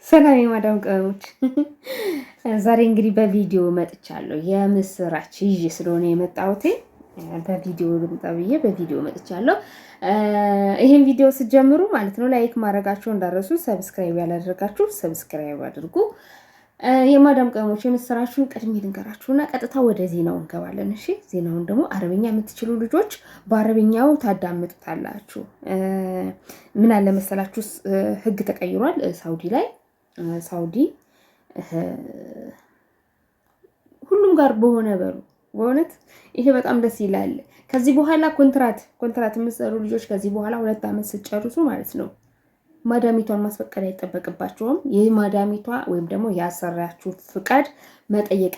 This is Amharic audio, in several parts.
ሰላም የማዳም ቅመሞች፣ ዛሬ እንግዲህ በቪዲዮ መጥቻለሁ። የምስራች ይዤ ስለሆነ የመጣሁት በቪዲዮ ልምጣ ብዬ በቪዲዮ መጥቻለሁ። ይሄን ቪዲዮ ስትጀምሩ ማለት ነው ላይክ ማድረጋችሁ እንዳረሱ፣ ሰብስክራይብ ያላደረጋችሁ ሰብስክራይብ አድርጉ። የማዳም ቅመሞች የምስራችሁን ቀድሜ ልንገራችሁና ቀጥታ ወደ ዜናው እንገባለን። እሺ፣ ዜናውን ደግሞ አረብኛ የምትችሉ ልጆች በአረብኛው ታዳምጡታላችሁ። ምን አለ መሰላችሁ፣ ህግ ተቀይሯል ሳውዲ ላይ። ሳውዲ ሁሉም ጋር በሆነ በሉ። በእውነት ይሄ በጣም ደስ ይላል። ከዚህ በኋላ ኮንትራት የምትሰሩ ልጆች ከዚህ በኋላ 2 ዓመት ስትጨርሱ ማለት ነው ማዳሚቷን ማስፈቀድ አይጠበቅባችሁም። ይህ ማዳሚቷ ወይም ደግሞ ያሰራችሁ ፍቃድ መጠየቅ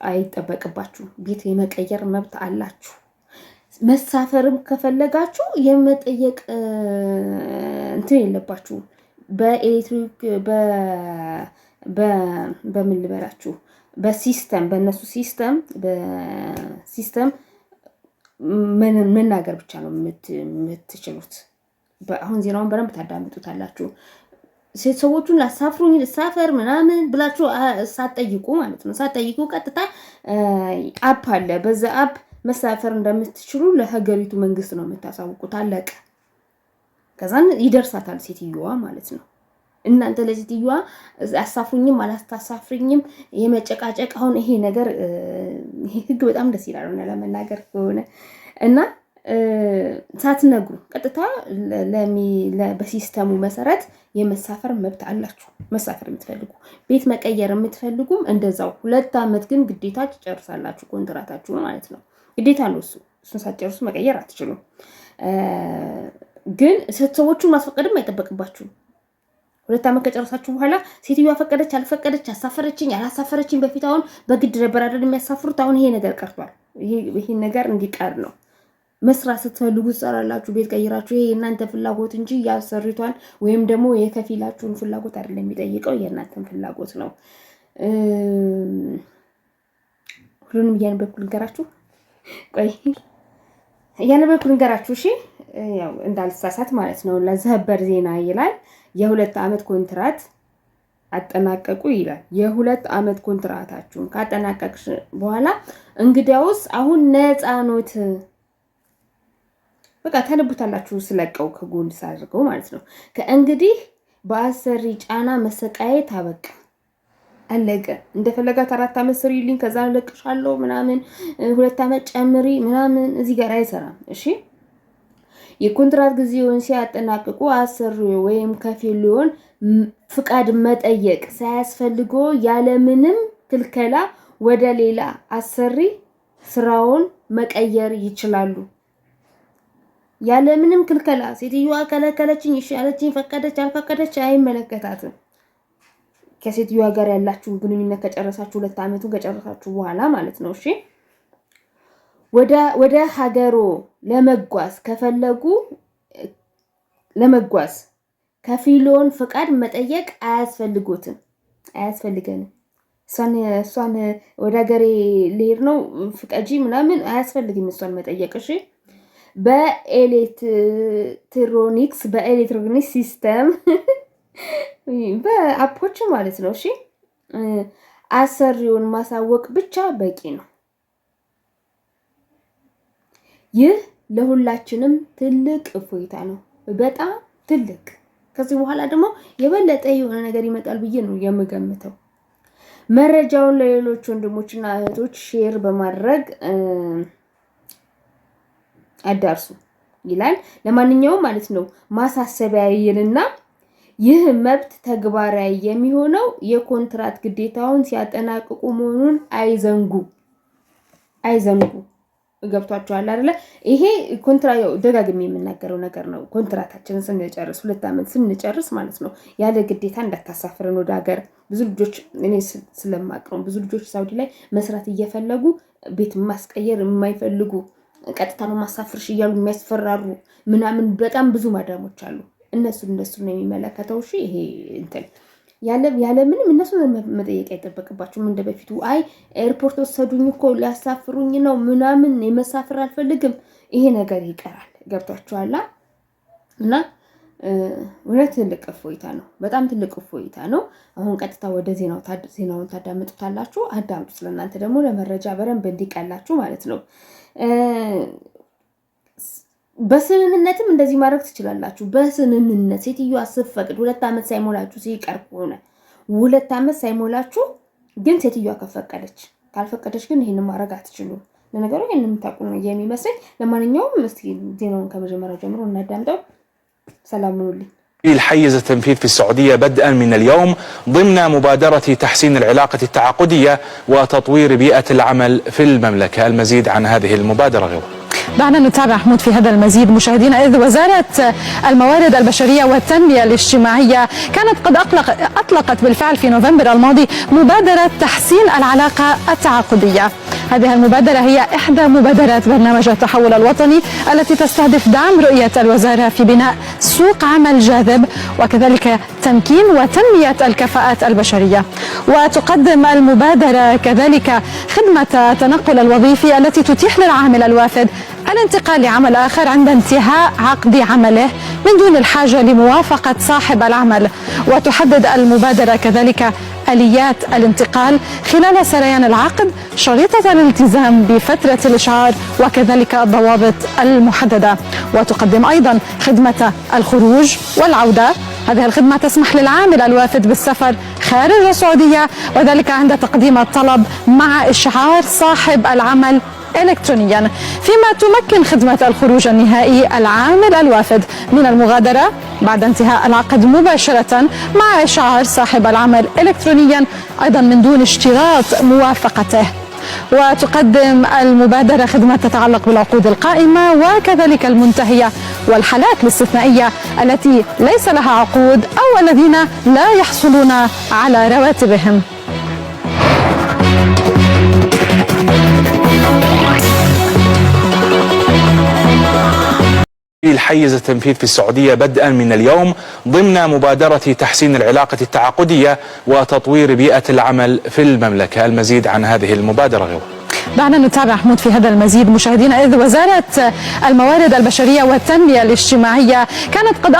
አይጠበቅባችሁም። ቤት የመቀየር መብት አላችሁ። መሳፈርም ከፈለጋችሁ የመጠየቅ እንትን የለባችሁም። በኤሌክትሪክ በምን ልበላችሁ፣ በእነሱ ሲስተም መናገር ብቻ ነው የምትችሉት። አሁን ዜናውን በደንብ ታዳምጡታላችሁ። ሴት ሰዎቹን ላሳፍሩኝ ልሳፈር ምናምን ብላችሁ ሳትጠይቁ ማለት ነው፣ ሳትጠይቁ ቀጥታ አፕ አለ። በዛ አፕ መሳፈር እንደምትችሉ ለሀገሪቱ መንግስት ነው የምታሳውቁት። አለቀ። ከዛን ይደርሳታል ሴትዮዋ ማለት ነው። እናንተ ለሴትዮዋ አሳፍሩኝም አላስታሳፍሩኝም የመጨቃጨቅ አሁን ይሄ ነገር ይሄ ህግ በጣም ደስ ይላል እና ለመናገር ከሆነ እና ሳትነግሩ ቀጥታ በሲስተሙ መሰረት የመሳፈር መብት አላችሁ። መሳፈር የምትፈልጉ ቤት መቀየር የምትፈልጉም እንደዛው 2 ዓመት ግን ግዴታ ትጨርሳላችሁ ኮንትራታችሁ ማለት ነው። ግዴታ ነው እሱን ሳትጨርሱ መቀየር አትችሉም። ግን ሰዎቹን ማስፈቀድም አይጠበቅባችሁም። 2 ዓመት ከጨረሳችሁ በኋላ ሴትዮዋ ፈቀደች አልፈቀደች፣ አሳፈረችኝ አላሳፈረችኝ፣ በፊት አሁን በግድ ነበር አይደል የሚያሳፍሩት። አሁን ይሄ ነገር ቀርቷል። ይሄ ነገር እንዲቀር ነው። መስራት ስትፈልጉ ትሰራላችሁ። ቤት ቀይራችሁ፣ ይሄ የእናንተ ፍላጎት እንጂ ያሰሪቷን ወይም ደግሞ የከፊላችሁን ፍላጎት አይደለም የሚጠይቀው፣ የእናንተን ፍላጎት ነው። ሁሉንም እያነበብኩ ልንገራችሁ። ቆይ እያነበብኩ ልንገራችሁ። እሺ፣ ያው እንዳልሳሳት ማለት ነው። ለዘህበር ዜና ይላል የ2 ዓመት ኮንትራት አጠናቀቁ ይላል። የ2 ዓመት ኮንትራታችሁን ካጠናቀቅሽ በኋላ እንግዲያውስ አሁን ነፃ ኖት። በቃ ተነቡታላችሁ ስለቀው ከጎን ሳድርገው ማለት ነው። ከእንግዲህ በአሰሪ ጫና መሰቃየት አበቃ፣ አለቀ። እንደፈለጋት 4 ዓመት ስሪልኝ ከዛ ለቅሻለሁ ምናምን 2 ዓመት ጨምሪ ምናምን እዚህ ጋር አይሰራም። እሺ፣ የኮንትራት ጊዜውን ሲያጠናቅቁ አሰሪው ወይም ከፊሉን ፍቃድ መጠየቅ ሳያስፈልጎ ያለምንም ክልከላ ወደ ሌላ አሰሪ ስራውን መቀየር ይችላሉ። ያለምንም ክልከላ። ሴትዮዋ ከለከለችኝ፣ ይሻለችኝ፣ ፈቀደች አልፈቀደች አይመለከታትም። ከሴትዮዋ ጋር ያላችሁ ግንኙነት ከጨረሳችሁ 2 ዓመቱን ከጨረሳችሁ በኋላ ማለት ነው። እሺ፣ ወደ ሀገሮ ለመጓዝ ከፈለጉ ለመጓዝ ከፊሎን ፍቃድ መጠየቅ አያስፈልገንም። እሷን ወደ ሀገሬ ልሄድ ነው ፍቃጂ ምናምን አያስፈልግም እሷን መጠየቅ። እሺ፣ በኤሌክትሮኒክስ ሲስተም በአፖች ማለት ነው። እሺ፣ አሰሪውን ማሳወቅ ብቻ በቂ ነው። ይህ ለሁላችንም ትልቅ እፎይታ ነው፣ በጣም ትልቅ። ከዚህ በኋላ ደግሞ የበለጠ የሆነ ነገር ይመጣል ብዬ ነው የምገምተው። መረጃውን ለሌሎች ወንድሞችና እህቶች ሼር በማድረግ አዳርሱ ይላል። ለማንኛውም ማለት ነው ማሳሰቢያ ይልና ይህ መብት ተግባራዊ የሚሆነው የኮንትራት ግዴታውን ሲያጠናቅቁ መሆኑን አይዘንጉ። ገብቷችኋል አይደለ? ይሄ ኮንትራት ደጋግሜ የምናገረው ነገር ነው። ኮንትራታችንን ስንጨርስ 2 ዓመት ስንጨርስ ማለት ነው ያለ ግዴታ እንዳታሳፍረን ወደ ሀገር። ብዙ ልጆች እኔ ስለማቅ ነው ብዙ ልጆች ሳውዲ ላይ መስራት እየፈለጉ ቤት ማስቀየር የማይፈልጉ ቀጥታ ነው ማሳፍርሽ እያሉ የሚያስፈራሩ ምናምን በጣም ብዙ ማዳሞች አሉ። እነሱ ነው የሚመለከተው። እሺ፣ ይሄ እንትን ያለ ምንም እነሱ መጠየቅ አይጠበቅባችሁም። እንደ በፊቱ አይ ኤርፖርት ወሰዱኝ እኮ ሊያሳፍሩኝ ነው ምናምን የመሳፈር አልፈልግም። ይሄ ነገር ይቀራል። ገብቷችኋል? እና እውነት ትልቅ እፎይታ ነው። በጣም ትልቅ እፎይታ ነው። አሁን ቀጥታ ወደ ዜናውን ታዳምጡታላችሁ። አዳምጡ። ስለእናንተ ደግሞ ለመረጃ በረንብ እንዲቀላችሁ ማለት ነው። በስምምነትም እንደዚህ ማድረግ ትችላላችሁ። በስምምነት ሴትዮዋ ስትፈቅድ 2 ዓመት ሳይሞላችሁ ሲቀር ከሆነ 2 ዓመት ሳይሞላችሁ ግን ሴትዮዋ ከፈቀደች፣ ካልፈቀደች ግን ይሄንን ማድረግ አትችሉም። ለነገሩ ይሄንን የምታውቁ ነው የሚመስለኝ። ለማንኛውም እስቲ ዜናውን ከመጀመሪያው ጀምሮ እናዳምጠው። سلام نولي. حيز التنفيذ في السعودية بدءا من اليوم ضمن مبادرة تحسين العلاقة التعاقدية وتطوير بيئة العمل في المملكة. المزيد عن هذه المبادرة غيره. دعنا نتابع حمود في هذا المزيد مشاهدينا. إذ وزارة الموارد البشرية والتنمية الاجتماعية كانت قد أطلقت بالفعل في نوفمبر الماضي مبادرة تحسين العلاقة التعاقدية. هذه المبادرة هي إحدى مبادرات برنامج التحول الوطني التي تستهدف دعم رؤية الوزارة في بناء سوق عمل جاذب وكذلك تمكين وتنمية الكفاءات البشرية. وتقدم المبادرة كذلك خدمة التنقل الوظيفي التي تتيح للعامل الوافد الانتقال لعمل آخر عند انتهاء عقد عمله من دون الحاجة لموافقة صاحب العمل. وتحدد المبادرة كذلك آليات الانتقال خلال سريان العقد شريطة الالتزام بفترة الإشعار وكذلك الضوابط المحددة. وتقدم أيضا خدمة الخروج والعودة. هذه الخدمة تسمح للعامل الوافد بالسفر خارج السعودية وذلك عند تقديم الطلب مع إشعار صاحب العمل إلكترونيا، فيما تمكن خدمة الخروج النهائي العامل الوافد من المغادرة بعد انتهاء العقد مباشرة مع إشعار صاحب العمل إلكترونيا أيضا من دون اشتراط موافقته. وتقدم المبادرة خدمة تتعلق بالعقود القائمة وكذلك المنتهية والحالات الاستثنائية التي ليس لها عقود أو الذين لا يحصلون على رواتبهم. حيز التنفيذ في السعودية بدءا من اليوم ضمن مبادرة تحسين العلاقة التعاقدية وتطوير بيئة العمل في المملكة. المزيد عن هذه المبادرة غيره. دعنا نتابع حمود في هذا المزيد مشاهدينا. إذ وزارة الموارد البشرية والتنمية الاجتماعية كانت قد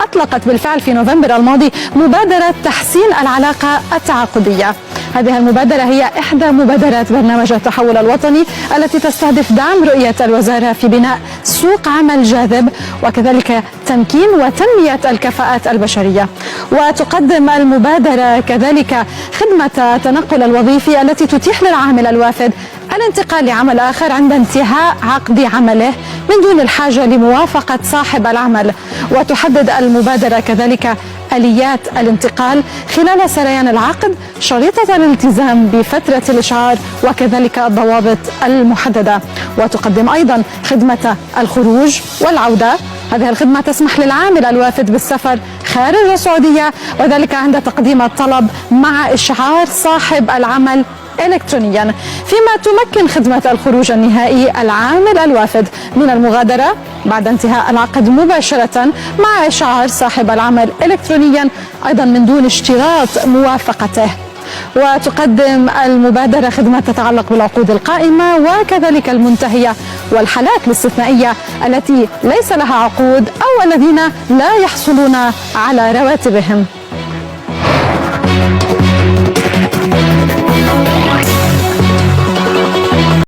أطلقت بالفعل في نوفمبر الماضي مبادرة تحسين العلاقة التعاقدية. هذه المبادرة هي إحدى مبادرات برنامج التحول الوطني التي تستهدف دعم رؤية الوزارة في بناء سوق عمل جاذب وكذلك تمكين وتنمية الكفاءات البشرية. وتقدم المبادرة كذلك خدمة التنقل الوظيفي التي تتيح للعامل الوافد الانتقال لعمل آخر عند انتهاء عقد عمله من دون الحاجة لموافقة صاحب العمل. وتحدد المبادرة كذلك آليات الانتقال خلال سريان العقد شريطة الالتزام بفترة الإشعار وكذلك الضوابط المحددة. وتقدم أيضا خدمة الخروج والعودة. هذه الخدمة تسمح للعامل الوافد بالسفر خارج السعودية وذلك عند تقديم الطلب مع إشعار صاحب العمل إلكترونيا، فيما تمكن خدمة الخروج النهائي العامل الوافد من المغادرة بعد انتهاء العقد مباشرة مع إشعار صاحب العمل إلكترونيا أيضا من دون اشتراط موافقته. وتقدم المبادرة خدمة تتعلق بالعقود القائمة وكذلك المنتهية والحالات الاستثنائية التي ليس لها عقود أو الذين لا يحصلون على رواتبهم.